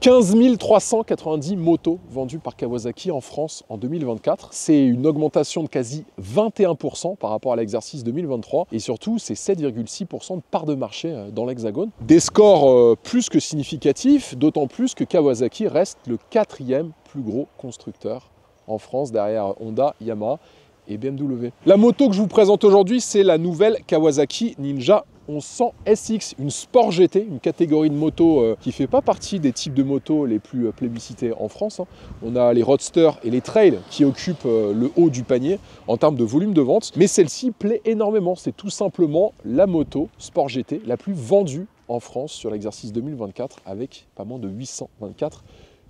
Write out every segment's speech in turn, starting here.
15 390 motos vendues par Kawasaki en France en 2024. C'est une augmentation de quasi 21% par rapport à l'exercice 2023. Et surtout, c'est 7,6% de part de marché dans l'Hexagone. Des scores plus que significatifs, d'autant plus que Kawasaki reste le 4e plus gros constructeur en France, derrière Honda, Yamaha et BMW. La moto que je vous présente aujourd'hui, c'est la nouvelle Kawasaki Ninja 1100 SX, une Sport GT, une catégorie de moto qui ne fait pas partie des types de motos les plus plébiscités en France. On a les roadsters et les trails qui occupent le haut du panier en termes de volume de vente, mais celle-ci plaît énormément. C'est tout simplement la moto Sport GT la plus vendue en France sur l'exercice 2024 avec pas moins de 824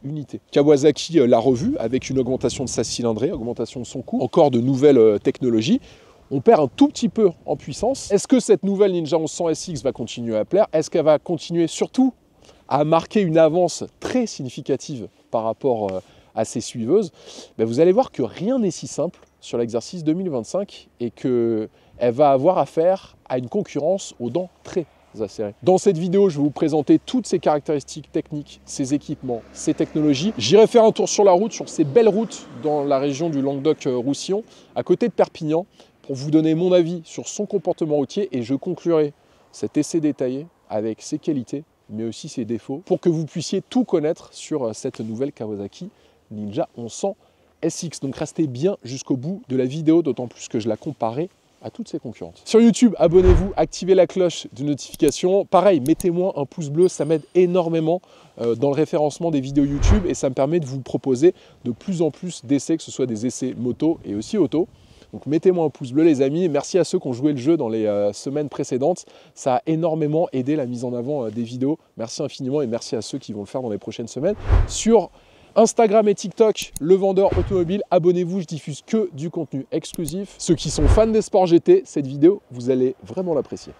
unités. Kawasaki l'a revue avec une augmentation de sa cylindrée, augmentation de son coût, encore de nouvelles technologies. On perd un tout petit peu en puissance. Est-ce que cette nouvelle Ninja 1100 SX va continuer à plaire? Est-ce qu'elle va continuer surtout à marquer une avance très significative par rapport à ses suiveuses? Vous allez voir que rien n'est si simple sur l'exercice 2025 et qu'elle va avoir affaire à une concurrence aux dents très acérées. Dans cette vidéo, je vais vous présenter toutes ces caractéristiques techniques, ces équipements, ces technologies. J'irai faire un tour sur la route, sur ces belles routes dans la région du Languedoc-Roussillon, à côté de Perpignan, pour vous donner mon avis sur son comportement routier, et je conclurai cet essai détaillé avec ses qualités, mais aussi ses défauts, pour que vous puissiez tout connaître sur cette nouvelle Kawasaki Ninja 1100 SX. Donc restez bien jusqu'au bout de la vidéo, d'autant plus que je la comparerai à toutes ses concurrentes. Sur YouTube, abonnez-vous, activez la cloche de notification. Pareil, mettez-moi un pouce bleu, ça m'aide énormément dans le référencement des vidéos YouTube et ça me permet de vous proposer de plus en plus d'essais, que ce soit des essais moto et aussi auto. Donc mettez-moi un pouce bleu les amis, merci à ceux qui ont joué le jeu dans les semaines précédentes, ça a énormément aidé la mise en avant des vidéos, merci infiniment et merci à ceux qui vont le faire dans les prochaines semaines. Sur Instagram et TikTok, le vendeur automobile, abonnez-vous, je diffuse que du contenu exclusif. Ceux qui sont fans des sports GT, cette vidéo, vous allez vraiment l'apprécier.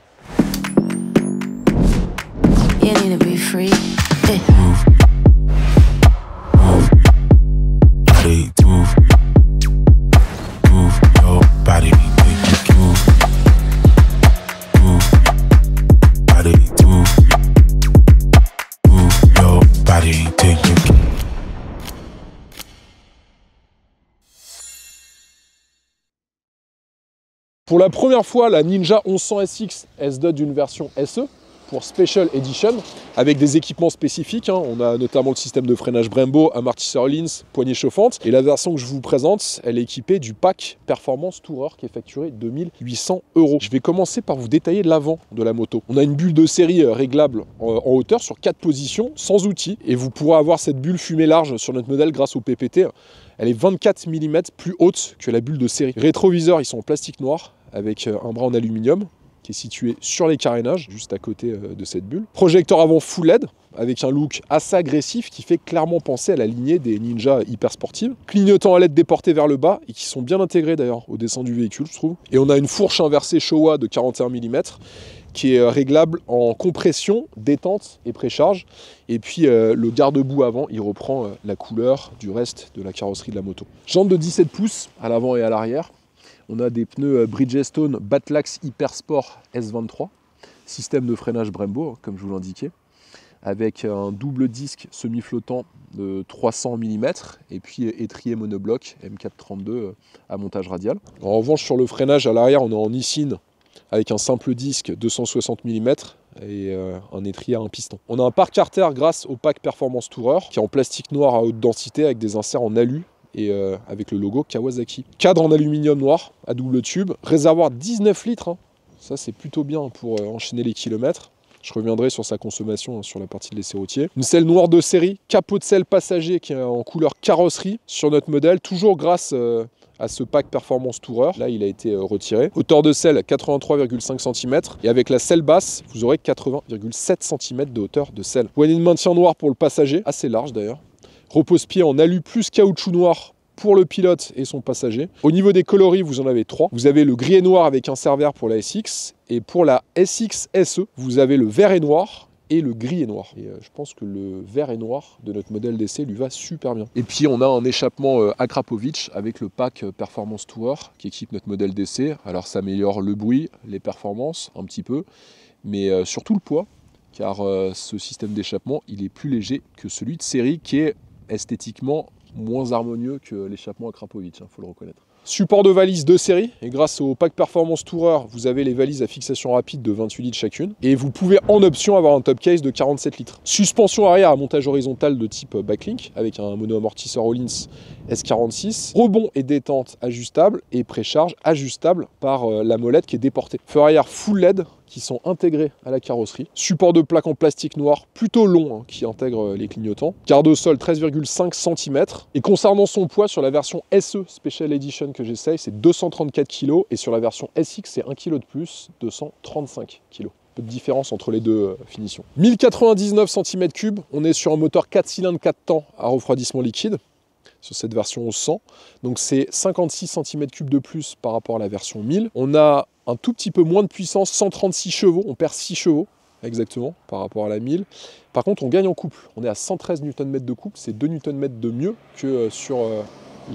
Pour la première fois, la Ninja 1100 SX, elle se dote d'une version SE pour Special Edition avec des équipements spécifiques. On a notamment le système de freinage Brembo, amortisseur Linz, poignée chauffante. Et la version que je vous présente, elle est équipée du pack Performance Tourer qui est facturé 2800 €. Je vais commencer par vous détailler l'avant de la moto. On a une bulle de série réglable en hauteur sur 4 positions, sans outils. Et vous pourrez avoir cette bulle fumée large sur notre modèle grâce au PPT. Elle est 24 mm plus haute que la bulle de série. Les rétroviseurs, ils sont en plastique noir avec un bras en aluminium qui est situé sur les carénages, juste à côté de cette bulle. Projecteur avant full LED, avec un look assez agressif qui fait clairement penser à la lignée des Ninja hyper sportives. Clignotants à LED déportés vers le bas et qui sont bien intégrés d'ailleurs au dessin du véhicule, je trouve. Et on a une fourche inversée Showa de 41 mm qui est réglable en compression, détente et précharge. Et puis le garde-boue avant, il reprend la couleur du reste de la carrosserie de la moto. Jantes de 17 pouces à l'avant et à l'arrière. On a des pneus Bridgestone Batlax Hypersport S23, système de freinage Brembo, comme je vous l'indiquais, avec un double disque semi-flottant de 300 mm et puis étrier monobloc M432 à montage radial. En revanche, sur le freinage à l'arrière, on est en Nissin avec un simple disque 260 mm et un étrier à un piston. On a un pare-carter grâce au pack Performance Tourer qui est en plastique noir à haute densité avec des inserts en alu et avec le logo Kawasaki. Cadre en aluminium noir à double tube, réservoir 19 litres, ça c'est plutôt bien pour enchaîner les kilomètres. Je reviendrai sur sa consommation sur la partie de l'essai routier. Une selle noire de série, capot de selle passager qui est en couleur carrosserie sur notre modèle, toujours grâce à ce pack Performance Tourer. Là, il a été retiré. Hauteur de selle 83,5 cm et avec la selle basse, vous aurez 80,7 cm de hauteur de selle. Poignée de maintien noir pour le passager, assez large d'ailleurs. Repose-pied en alu plus caoutchouc noir pour le pilote et son passager. Au niveau des coloris, vous en avez 3. Vous avez le gris et noir avec un serre vert pour la SX. Et pour la SX SE, vous avez le vert et noir et le gris et noir. Et je pense que le vert et noir de notre modèle d'essai lui va super bien. Et puis on a un échappement Akrapovic avec le pack Performance Tourer qui équipe notre modèle d'essai. Alors ça améliore le bruit, les performances un petit peu, mais surtout le poids. car ce système d'échappement, il est plus léger que celui de série, qui est esthétiquement moins harmonieux que l'échappement à Krapovic, il faut le reconnaître. Support de valise de série, et grâce au pack Performance Tourer, vous avez les valises à fixation rapide de 28 litres chacune, et vous pouvez en option avoir un top case de 47 litres. Suspension arrière à montage horizontal de type backlink, avec un mono-amortisseur Öhlins S46, rebond et détente ajustable, et précharge ajustable par la molette qui est déportée. Feu arrière full LED, qui sont intégrés à la carrosserie. Support de plaque en plastique noir plutôt long, hein, qui intègre les clignotants. Garde au sol 13,5 cm. Et concernant son poids, sur la version SE Special Edition que j'essaye, c'est 234 kg. Et sur la version SX, c'est 1 kg de plus, 235 kg. Peu de différence entre les deux finitions. 1099 cm3, on est sur un moteur 4 cylindres 4 temps à refroidissement liquide, sur cette version 1100. Donc c'est 56 cm3 de plus par rapport à la version 1000. On a un tout petit peu moins de puissance, 136 chevaux, on perd 6 chevaux exactement par rapport à la 1000. Par contre, on gagne en couple, on est à 113 Nm de couple, c'est 2 Nm de mieux que sur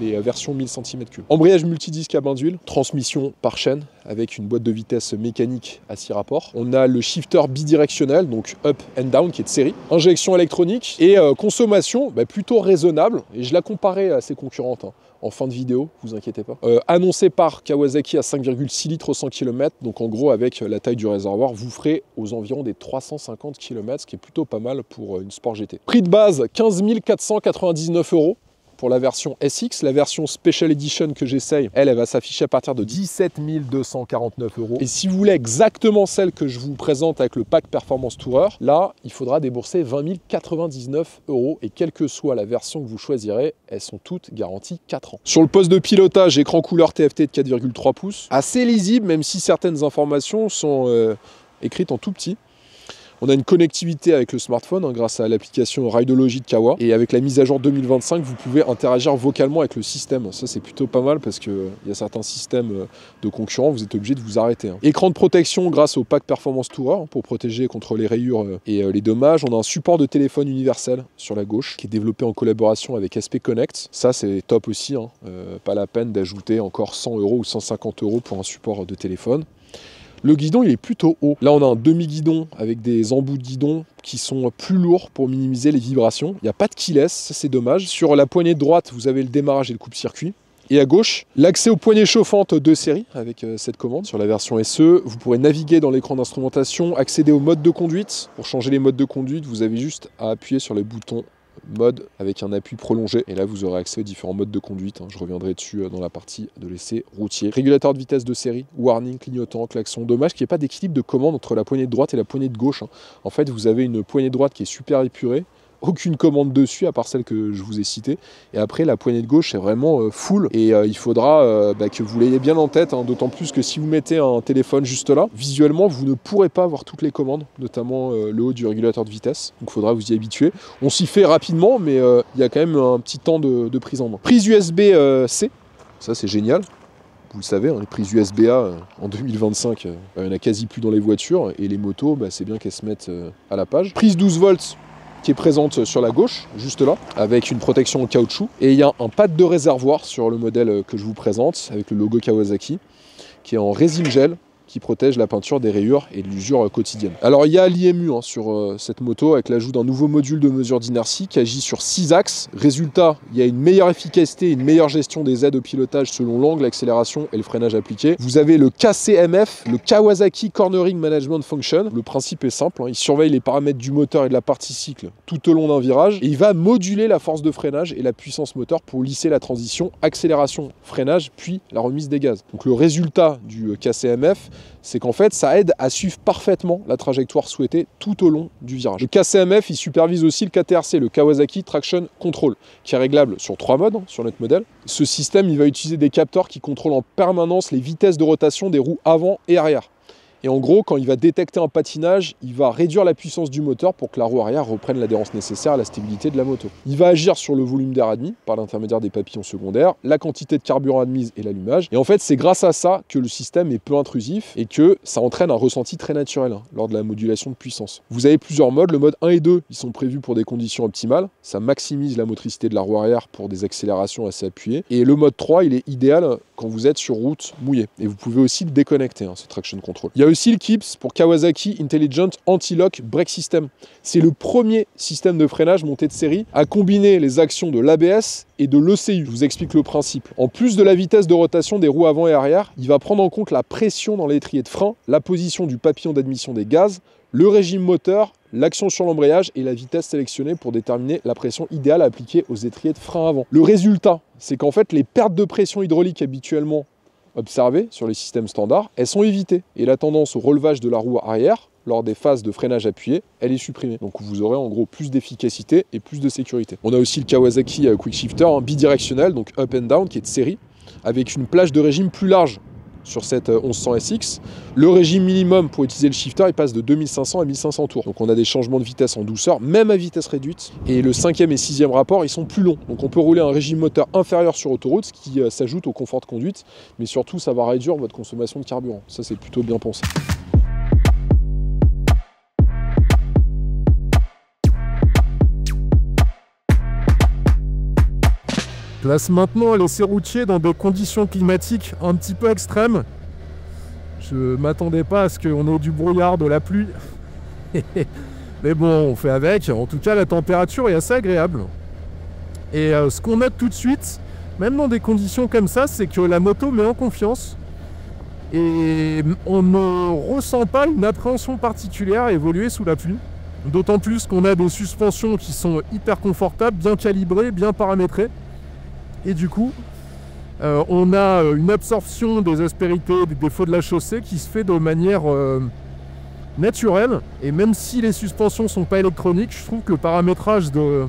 les versions 1000 cm3. Embrayage multidisque à bain d'huile, transmission par chaîne avec une boîte de vitesse mécanique à 6 rapports. On a le shifter bidirectionnel, donc up and down, qui est de série. Injection électronique et consommation plutôt raisonnable. Et je la comparais à ses concurrentes en fin de vidéo, vous inquiétez pas. Annoncé par Kawasaki à 5,6 litres au 100 km, donc en gros avec la taille du réservoir, vous ferez aux environs des 350 km, ce qui est plutôt pas mal pour une Sport GT. Prix de base, 15 499 €. Pour la version SX, la version Special Edition que j'essaye, elle va s'afficher à partir de 17 249 €. Et si vous voulez exactement celle que je vous présente avec le pack Performance Tourer, là, il faudra débourser 20 099 €. Et quelle que soit la version que vous choisirez, elles sont toutes garanties 4 ans. Sur le poste de pilotage, écran couleur TFT de 4,3 pouces. Assez lisible, même si certaines informations sont écrites en tout petit. On a une connectivité avec le smartphone grâce à l'application Rideology de Kawa. Et avec la mise à jour 2025, vous pouvez interagir vocalement avec le système. Ça, c'est plutôt pas mal parce qu'il y a certains systèmes de concurrents, vous êtes obligé de vous arrêter. Écran de protection grâce au pack Performance Tourer pour protéger contre les rayures et les dommages. On a un support de téléphone universel sur la gauche qui est développé en collaboration avec SP Connect. Ça, c'est top aussi. Pas la peine d'ajouter encore 100 € ou 150 € pour un support de téléphone. Le guidon, il est plutôt haut. Là, on a un demi-guidon avec des embouts de guidon qui sont plus lourds pour minimiser les vibrations. Il n'y a pas de keyless, ça c'est dommage. Sur la poignée de droite, vous avez le démarrage et le coupe-circuit. Et à gauche, l'accès aux poignées chauffantes de série avec cette commande. Sur la version SE, vous pourrez naviguer dans l'écran d'instrumentation, accéder au mode de conduite. Pour changer les modes de conduite, vous avez juste à appuyer sur les boutons mode avec un appui prolongé et là vous aurez accès aux différents modes de conduite, je reviendrai dessus dans la partie de l'essai routier. Régulateur de vitesse de série, warning, clignotant, klaxon. Dommage qu'il n'y ait pas d'équilibre de commande entre la poignée de droite et la poignée de gauche. En fait vous avez une poignée de droite qui est super épurée, aucune commande dessus à part celle que je vous ai citée, et après la poignée de gauche est vraiment full et il faudra que vous l'ayez bien en tête, d'autant plus que si vous mettez un téléphone juste là, visuellement vous ne pourrez pas voir toutes les commandes, notamment le haut du régulateur de vitesse, donc il faudra vous y habituer. On s'y fait rapidement, mais il y a quand même un petit temps de prise en main. Prise USB-C, ça c'est génial. Vous le savez, les prises USB-A en 2025, il n'y en a quasi plus dans les voitures, et les motos, c'est bien qu'elles se mettent à la page. Prise 12 volts qui est présente sur la gauche, juste là, avec une protection en caoutchouc. Et il y a un pad de réservoir sur le modèle que je vous présente, avec le logo Kawasaki, qui est en résine gel, qui protège la peinture des rayures et de l'usure quotidienne. Alors il y a l'IMU sur cette moto avec l'ajout d'un nouveau module de mesure d'inertie qui agit sur 6 axes. Résultat, il y a une meilleure efficacité et une meilleure gestion des aides au pilotage selon l'angle, l'accélération et le freinage appliqué. Vous avez le KCMF, le Kawasaki Cornering Management Function. Le principe est simple, il surveille les paramètres du moteur et de la partie cycle tout au long d'un virage et il va moduler la force de freinage et la puissance moteur pour lisser la transition accélération, freinage puis la remise des gaz. Donc le résultat du KCMF, c'est qu'en fait, ça aide à suivre parfaitement la trajectoire souhaitée tout au long du virage. Le KCMF, il supervise aussi le KTRC, le Kawasaki Traction Control, qui est réglable sur 3 modes sur notre modèle. Ce système, il va utiliser des capteurs qui contrôlent en permanence les vitesses de rotation des roues avant et arrière. Et en gros, quand il va détecter un patinage, il va réduire la puissance du moteur pour que la roue arrière reprenne l'adhérence nécessaire à la stabilité de la moto. Il va agir sur le volume d'air admis par l'intermédiaire des papillons secondaires, la quantité de carburant admise et l'allumage. Et en fait, c'est grâce à ça que le système est peu intrusif et que ça entraîne un ressenti très naturel lors de la modulation de puissance. Vous avez plusieurs modes. Le mode 1 et 2, ils sont prévus pour des conditions optimales. Ça maximise la motricité de la roue arrière pour des accélérations assez appuyées. Et le mode 3, il est idéal quand vous êtes sur route mouillée. Et vous pouvez aussi le déconnecter, ce traction control. Il y a aussi le KIPS pour Kawasaki Intelligent Anti-Lock Brake System. C'est le premier système de freinage monté de série à combiner les actions de l'ABS et de l'ECU. Je vous explique le principe. En plus de la vitesse de rotation des roues avant et arrière, il va prendre en compte la pression dans l'étrier de frein, la position du papillon d'admission des gaz, le régime moteur, l'action sur l'embrayage et la vitesse sélectionnée pour déterminer la pression idéale à appliquer aux étriers de frein avant. Le résultat, c'est qu'en fait, les pertes de pression hydraulique habituellement observées sur les systèmes standards, elles sont évitées. Et la tendance au relevage de la roue arrière, lors des phases de freinage appuyé, elle est supprimée. Donc vous aurez en gros plus d'efficacité et plus de sécurité. On a aussi le Kawasaki Quick Shifter, bidirectionnel, donc up and down, qui est de série, avec une plage de régime plus large sur cette 1100 SX. Le régime minimum pour utiliser le shifter, il passe de 2500 à 1500 tours. Donc on a des changements de vitesse en douceur, même à vitesse réduite. Et le 5e et 6e rapport, ils sont plus longs. Donc on peut rouler un régime moteur inférieur sur autoroute, ce qui s'ajoute au confort de conduite. Mais surtout, ça va réduire votre consommation de carburant. Ça, c'est plutôt bien pensé. Place maintenant l'essai routier dans des conditions climatiques un petit peu extrêmes. Je m'attendais pas à ce qu'on ait du brouillard, de la pluie. Mais bon, on fait avec. En tout cas, la température est assez agréable. Et ce qu'on note tout de suite, même dans des conditions comme ça, c'est que la moto met en confiance. Et on ne ressent pas une appréhension particulière à évoluer sous la pluie. D'autant plus qu'on a des suspensions qui sont hyper confortables, bien calibrées, bien paramétrées. Et du coup, on a une absorption des aspérités, des défauts de la chaussée qui se fait de manière naturelle. Et même si les suspensions ne sont pas électroniques, je trouve que le paramétrage de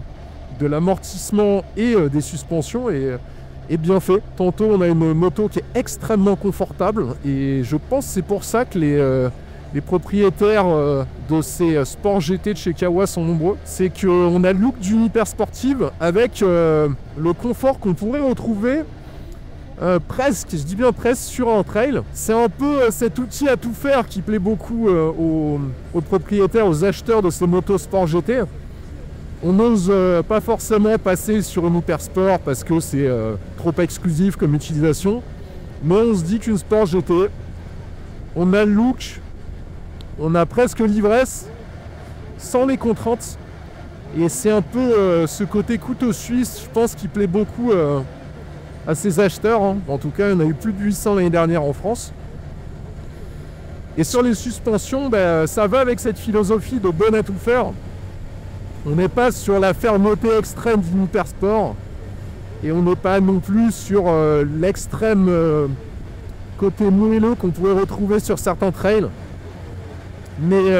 l'amortissement et des suspensions est bien fait. Tantôt, on a une moto qui est extrêmement confortable. Et je pense que c'est pour ça que les propriétaires de ces sports GT de chez Kawa sont nombreux. C'est qu'on a le look d'une hyper sportive avec le confort qu'on pourrait retrouver presque, je dis bien presque, sur un trail. C'est un peu cet outil à tout faire qui plaît beaucoup aux propriétaires, aux acheteurs de ces motos sport GT. On n'ose pas forcément passer sur une hyper sport parce que c'est trop exclusif comme utilisation. Mais on se dit qu'une sport GT, on a le look, on a presque l'ivresse, sans les contraintes. Et c'est un peu ce côté couteau suisse, je pense, qui plaît beaucoup à ces acheteurs. En tout cas, il y en a eu plus de 800 l'année dernière en France. Et sur les suspensions, ça va avec cette philosophie de bonne à tout faire. On n'est pas sur la fermeté extrême d'une hypersport. Et on n'est pas non plus sur l'extrême côté moelleux qu'on pourrait retrouver sur certains trails. Mais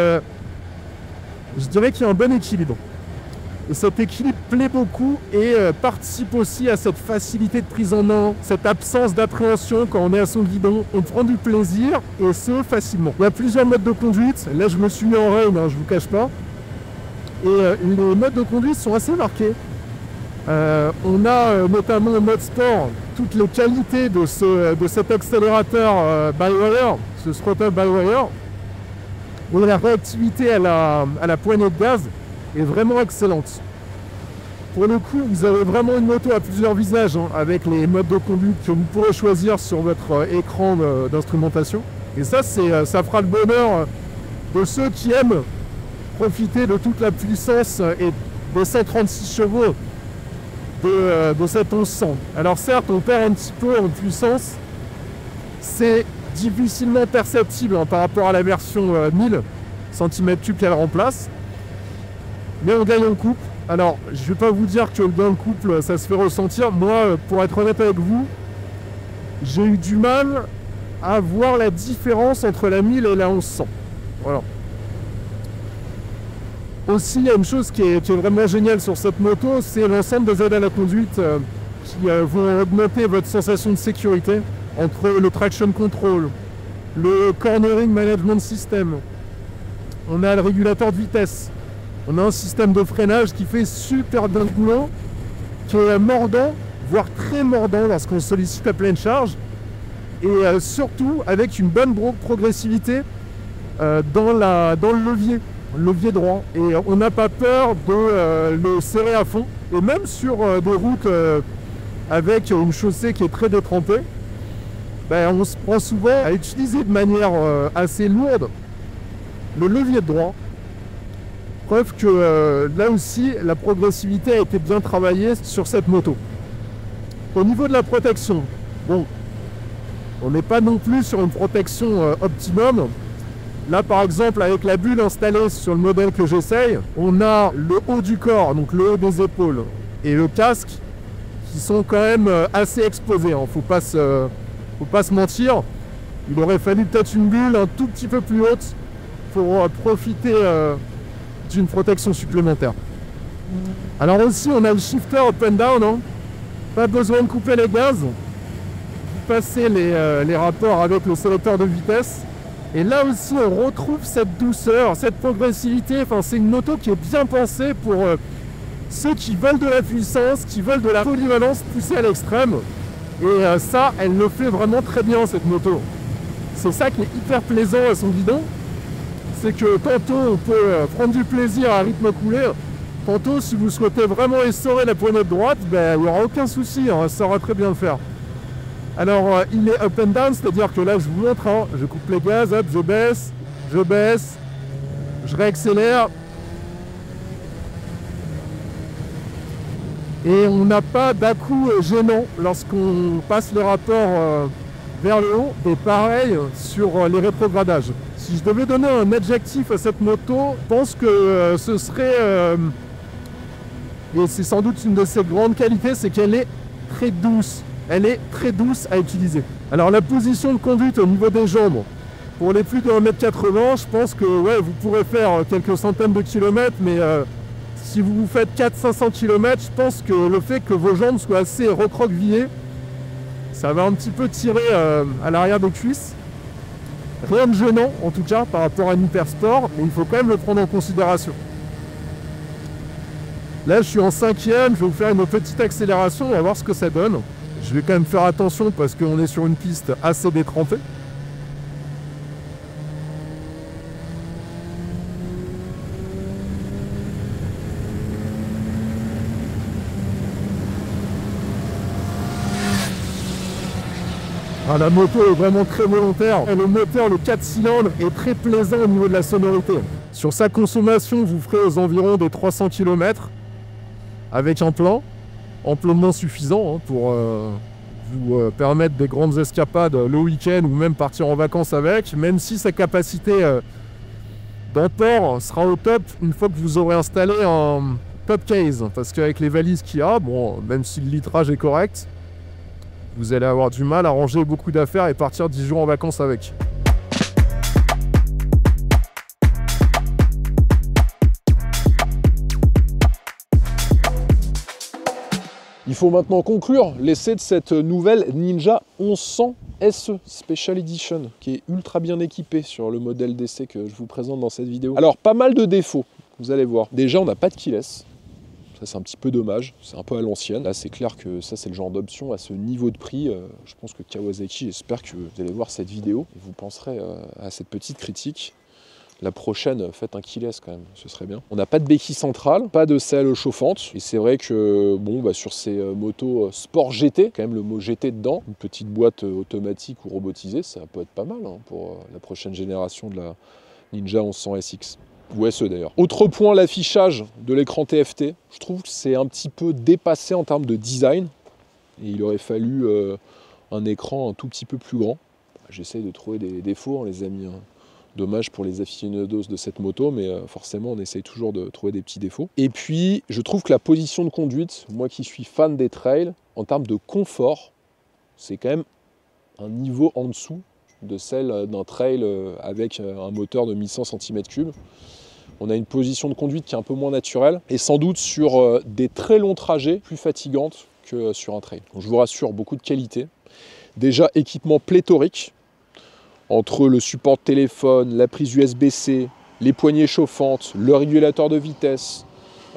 je dirais qu'il y a un bon équilibre. Et cet équilibre plaît beaucoup et participe aussi à cette facilité de prise en main, cette absence d'appréhension quand on est à son guidon. On prend du plaisir et ce facilement. Il y a plusieurs modes de conduite. Là, je me suis mis en rail, je vous cache pas. Et les modes de conduite sont assez marqués. On a notamment le mode sport, toutes les qualités de cet accélérateur by-wire, ce throttle by-wire. Où la réactivité à la poignée de gaz est vraiment excellente. Pour le coup, vous avez vraiment une moto à plusieurs visages, avec les modes de conduite que vous pourrez choisir sur votre écran d'instrumentation. Et ça, ça fera le bonheur de ceux qui aiment profiter de toute la puissance et de 136 chevaux de cette 1100. Alors certes, on perd un petit peu en puissance, c'est difficilement perceptible par rapport à la version 1000 cm3 qu'elle remplace, mais on gagne en couple. Alors, je ne vais pas vous dire que dans le couple, ça se fait ressentir. Moi, pour être honnête avec vous, j'ai eu du mal à voir la différence entre la 1000 et la 1100. Voilà. Aussi, il y a une chose qui est vraiment géniale sur cette moto, c'est l'ensemble des aides à la conduite qui vont augmenter votre sensation de sécurité, entre le traction control, le cornering management system, on a le régulateur de vitesse, on a un système de freinage qui fait super bien le boulot, qui est mordant, voire très mordant lorsqu'on sollicite à pleine charge, et surtout avec une bonne progressivité dans le levier droit. Et on n'a pas peur de le serrer à fond. Et même sur des routes avec une chaussée qui est très détrempée, on se prend souvent à utiliser de manière assez lourde le levier droit. Preuve que là aussi, la progressivité a été bien travaillée sur cette moto. Au niveau de la protection, bon, on n'est pas non plus sur une protection optimum. Là, par exemple, avec la bulle installée sur le modèle que j'essaye, on a le haut du corps, donc le haut des épaules, et le casque, qui sont quand même assez exposés. Hein. Faut pas se mentir. Il aurait fallu peut-être une bulle un tout petit peu plus haute pour profiter d'une protection supplémentaire. Alors aussi, on a le shifter up and down. Hein. Pas besoin de couper les gaz. Vous passez les rapports avec le sélecteur de vitesse. Et là aussi, on retrouve cette douceur, cette progressivité. Enfin, c'est une moto qui est bien pensée pour ceux qui veulent de la puissance, qui veulent de la polyvalence poussée à l'extrême. Et ça, elle le fait vraiment très bien, cette moto. C'est ça qui est hyper plaisant à son guidon. C'est que tantôt, on peut prendre du plaisir à rythme coulé. Tantôt, si vous souhaitez vraiment essorer la poignette droite, il n'y aura aucun souci, hein, ça saura très bien le faire. Alors, il est up and down, c'est-à-dire que là, je vous montre, hein, je coupe les gaz, hop, je baisse, je réaccélère. Et on n'a pas d'à-coup gênant lorsqu'on passe les rapports vers le haut. Et pareil sur les rétrogradages. Si je devais donner un adjectif à cette moto, je pense que ce serait, et c'est sans doute une de ses grandes qualités, c'est qu'elle est très douce. Elle est très douce à utiliser. Alors la position de conduite au niveau des jambes, pour les plus de 1m80, je pense que ouais, vous pourrez faire quelques centaines de kilomètres, mais si vous vous faites 400-500 km, je pense que le fait que vos jambes soient assez recroquevillées, ça va un petit peu tirer à l'arrière des cuisses. Rien de gênant en tout cas par rapport à une hypersport, mais il faut quand même le prendre en considération. Là je suis en 5e, je vais vous faire une petite accélération, on va voir ce que ça donne. Je vais quand même faire attention parce qu'on est sur une piste assez détrempée. Ah, la moto est vraiment très volontaire. Et le moteur, le 4 cylindres, est très plaisant au niveau de la sonorité. Sur sa consommation, vous ferez aux environs de 300 km avec un plein. Amplement suffisant hein, pour vous permettre des grandes escapades le week-end ou même partir en vacances avec, même si sa capacité d'import sera au top une fois que vous aurez installé un top case, parce qu'avec les valises qu'il y a, bon, même si le litrage est correct, vous allez avoir du mal à ranger beaucoup d'affaires et partir 10 jours en vacances avec. Il faut maintenant conclure l'essai de cette nouvelle Ninja 1100 SE Special Edition qui est ultra bien équipée sur le modèle d'essai que je vous présente dans cette vidéo. Alors pas mal de défauts, vous allez voir. Déjà on n'a pas de keyless, ça c'est un petit peu dommage, c'est un peu à l'ancienne. Là c'est clair que ça c'est le genre d'option à ce niveau de prix. Je pense que Kawasaki, j'espère que vous allez voir cette vidéo et vous penserez à cette petite critique. La prochaine, faites un keyless quand même, ce serait bien. On n'a pas de béquille centrale, pas de selle chauffante. Et c'est vrai que bon, sur ces motos sport GT, quand même le mot GT dedans, une petite boîte automatique ou robotisée, ça peut être pas mal hein, pour la prochaine génération de la Ninja 1100 SX. Ou SE d'ailleurs. Autre point, l'affichage de l'écran TFT. Je trouve que c'est un petit peu dépassé en termes de design. Et il aurait fallu un écran un tout petit peu plus grand. J'essaye de trouver des défauts, les amis. Hein. Dommage pour les aficionados de cette moto, mais forcément on essaye toujours de trouver des petits défauts. Et puis je trouve que la position de conduite, moi qui suis fan des trails, en termes de confort, c'est quand même un niveau en dessous de celle d'un trail avec un moteur de 1100 cm3. On a une position de conduite qui est un peu moins naturelle et sans doute sur des très longs trajets plus fatigantes que sur un trail. Donc, je vous rassure, beaucoup de qualité. Déjà équipement pléthorique. Entre le support de téléphone, la prise USB-C, les poignées chauffantes, le régulateur de vitesse,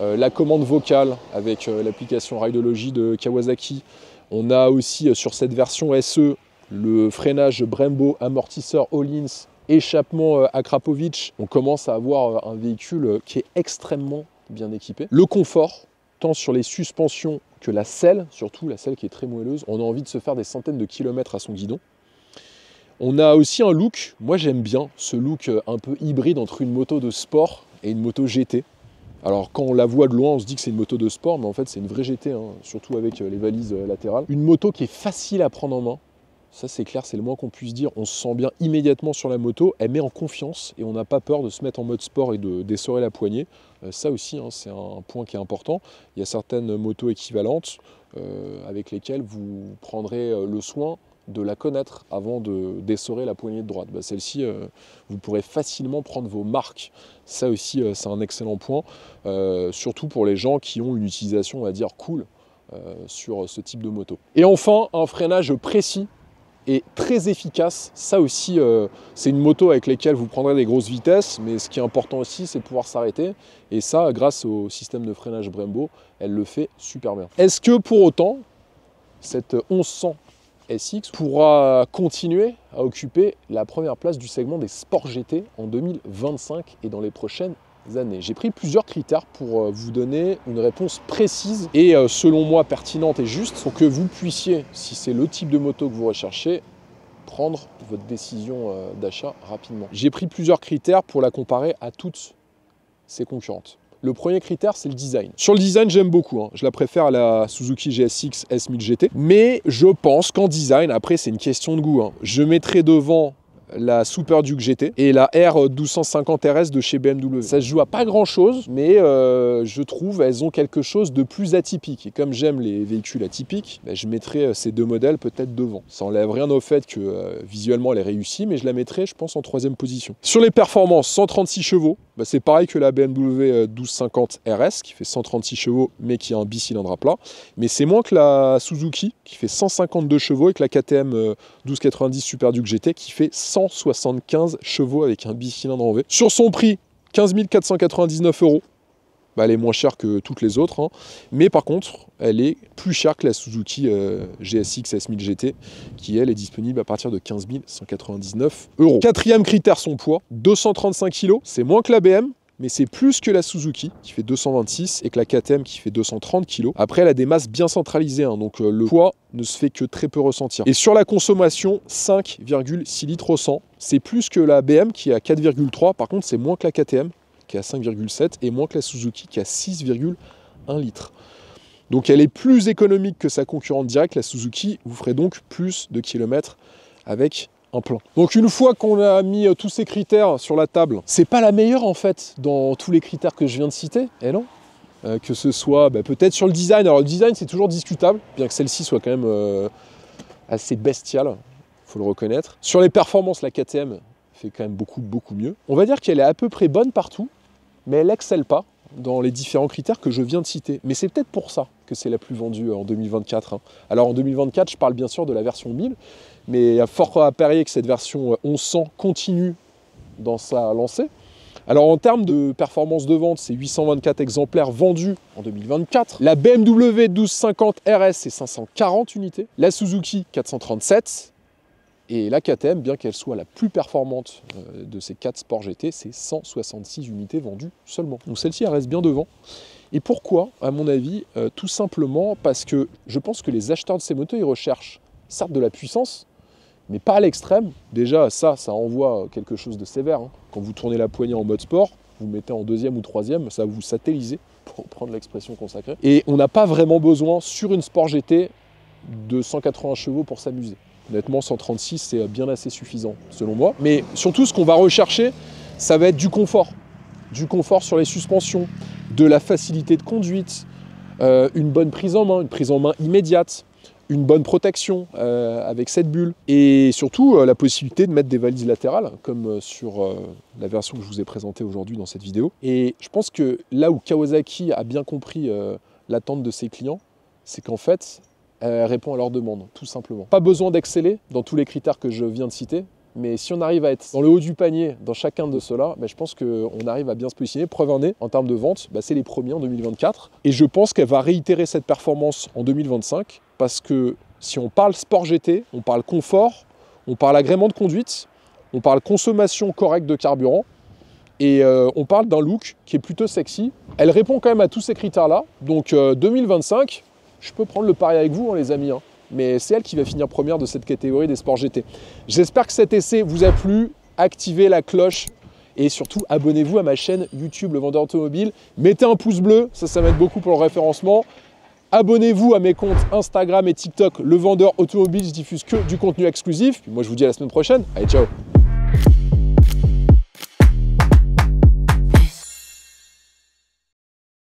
la commande vocale avec l'application Rideology de Kawasaki. On a aussi sur cette version SE le freinage Brembo, amortisseur Öhlins, échappement Akrapovic. On commence à avoir un véhicule qui est extrêmement bien équipé. Le confort, tant sur les suspensions que la selle, surtout la selle qui est très moelleuse. On a envie de se faire des centaines de kilomètres à son guidon. On a aussi un look, moi j'aime bien ce look un peu hybride entre une moto de sport et une moto GT. Alors quand on la voit de loin, on se dit que c'est une moto de sport, mais en fait c'est une vraie GT, hein, surtout avec les valises latérales. Une moto qui est facile à prendre en main. Ça c'est clair, c'est le moins qu'on puisse dire. On se sent bien immédiatement sur la moto, elle met en confiance et on n'a pas peur de se mettre en mode sport et de d'essorer la poignée. Ça aussi, hein, c'est un point qui est important. Il y a certaines motos équivalentes avec lesquelles vous prendrez le soin de la connaître avant d'essorer la poignée de droite. Bah, celle-ci, vous pourrez facilement prendre vos marques. Ça aussi, c'est un excellent point, surtout pour les gens qui ont une utilisation, on va dire, cool sur ce type de moto. Et enfin, un freinage précis et très efficace. Ça aussi, c'est une moto avec laquelle vous prendrez des grosses vitesses, mais ce qui est important aussi, c'est de pouvoir s'arrêter. Et ça, grâce au système de freinage Brembo, elle le fait super bien. Est-ce que pour autant, cette 1100 SX pourra continuer à occuper la première place du segment des sports GT en 2025 et dans les prochaines années? J'ai pris plusieurs critères pour vous donner une réponse précise et selon moi pertinente et juste pour que vous puissiez, si c'est le type de moto que vous recherchez, prendre votre décision d'achat rapidement. J'ai pris plusieurs critères pour la comparer à toutes ses concurrentes. Le premier critère, c'est le design. Sur le design, j'aime beaucoup. Je la préfère à la Suzuki GSX S1000 GT. Mais je pense qu'en design, après, c'est une question de goût. Je mettrai devant la Super Duke GT et la R1250 RS de chez BMW. Ça se joue à pas grand chose, mais je trouve elles ont quelque chose de plus atypique. Et comme j'aime les véhicules atypiques, je mettrai ces deux modèles peut-être devant. Ça enlève rien au fait que visuellement elle est réussie, mais je la mettrai, je pense, en troisième position. Sur les performances, 136 chevaux, c'est pareil que la BMW 1250 RS qui fait 136 chevaux, mais qui a un bicylindre à plat. Mais c'est moins que la Suzuki qui fait 152 chevaux et que la KTM 1290 Super Duke GT qui fait 175 chevaux avec un bicylindre en V. Sur son prix, 15 499 €. Elle est moins chère que toutes les autres, mais par contre, elle est plus chère que la Suzuki GSX S1000 GT, qui elle est disponible à partir de 15 199 €. Quatrième critère, son poids, 235 kg. C'est moins que la BM, mais c'est plus que la Suzuki, qui fait 226, et que la KTM, qui fait 230 kg. Après, elle a des masses bien centralisées, donc le poids ne se fait que très peu ressentir. Et sur la consommation, 5,6 litres au 100. C'est plus que la BM, qui est à 4,3. Par contre, c'est moins que la KTM, qui est à 5,7, et moins que la Suzuki, qui est à 6,1 litres. Donc elle est plus économique que sa concurrente directe, la Suzuki. Vous ferez donc plus de kilomètres avec un plein. Donc une fois qu'on a mis tous ces critères sur la table, c'est pas la meilleure en fait dans tous les critères que je viens de citer, et non que ce soit peut-être sur le design. Alors le design c'est toujours discutable, bien que celle-ci soit quand même assez bestiale, faut le reconnaître. Sur les performances, la KTM fait quand même beaucoup mieux. On va dire qu'elle est à peu près bonne partout, mais elle excelle pas dans les différents critères que je viens de citer. Mais c'est peut-être pour ça que c'est la plus vendue en 2024. Alors en 2024, je parle bien sûr de la version 1000, mais il y a fort à parier que cette version 1100 continue dans sa lancée. Alors en termes de performance de vente, c'est 824 exemplaires vendus en 2024. La BMW 1250 RS, c'est 540 unités. La Suzuki, 437. Et la KTM, bien qu'elle soit la plus performante de ces 4 sports GT, c'est 166 unités vendues seulement. Donc celle-ci, elle reste bien devant. Et pourquoi? À mon avis, tout simplement parce que je pense que les acheteurs de ces motos, ils recherchent certes de la puissance, mais pas à l'extrême. Déjà, ça envoie quelque chose de sévère. Quand vous tournez la poignée en mode sport, vous mettez en deuxième ou troisième, ça va vous satelliser, pour prendre l'expression consacrée. Et on n'a pas vraiment besoin, sur une sport GT, de 180 chevaux pour s'amuser. Honnêtement, 136, c'est bien assez suffisant, selon moi. Mais surtout, ce qu'on va rechercher, ça va être du confort. Du confort sur les suspensions, de la facilité de conduite, une bonne prise en main, une prise en main immédiate, une bonne protection avec cette bulle. Et surtout, la possibilité de mettre des valises latérales, comme sur la version que je vous ai présentée aujourd'hui dans cette vidéo. Et je pense que là où Kawasaki a bien compris l'attente de ses clients, c'est qu'en fait, elle répond à leurs demandes, tout simplement. Pas besoin d'exceller dans tous les critères que je viens de citer, mais si on arrive à être dans le haut du panier dans chacun de ceux-là, je pense qu'on arrive à bien se positionner. Preuve en est, en termes de vente, c'est les premiers en 2024. Et je pense qu'elle va réitérer cette performance en 2025, parce que si on parle sport GT, on parle confort, on parle agrément de conduite, on parle consommation correcte de carburant, et on parle d'un look qui est plutôt sexy. Elle répond quand même à tous ces critères-là. Donc 2025, je peux prendre le pari avec vous, les amis. mais c'est elle qui va finir première de cette catégorie des sports GT. J'espère que cet essai vous a plu. Activez la cloche et surtout abonnez-vous à ma chaîne YouTube Le Vendeur Automobile. Mettez un pouce bleu, ça m'aide beaucoup pour le référencement. Abonnez-vous à mes comptes Instagram et TikTok Le Vendeur Automobile, je diffuse que du contenu exclusif. Puis moi je vous dis à la semaine prochaine. Allez, ciao!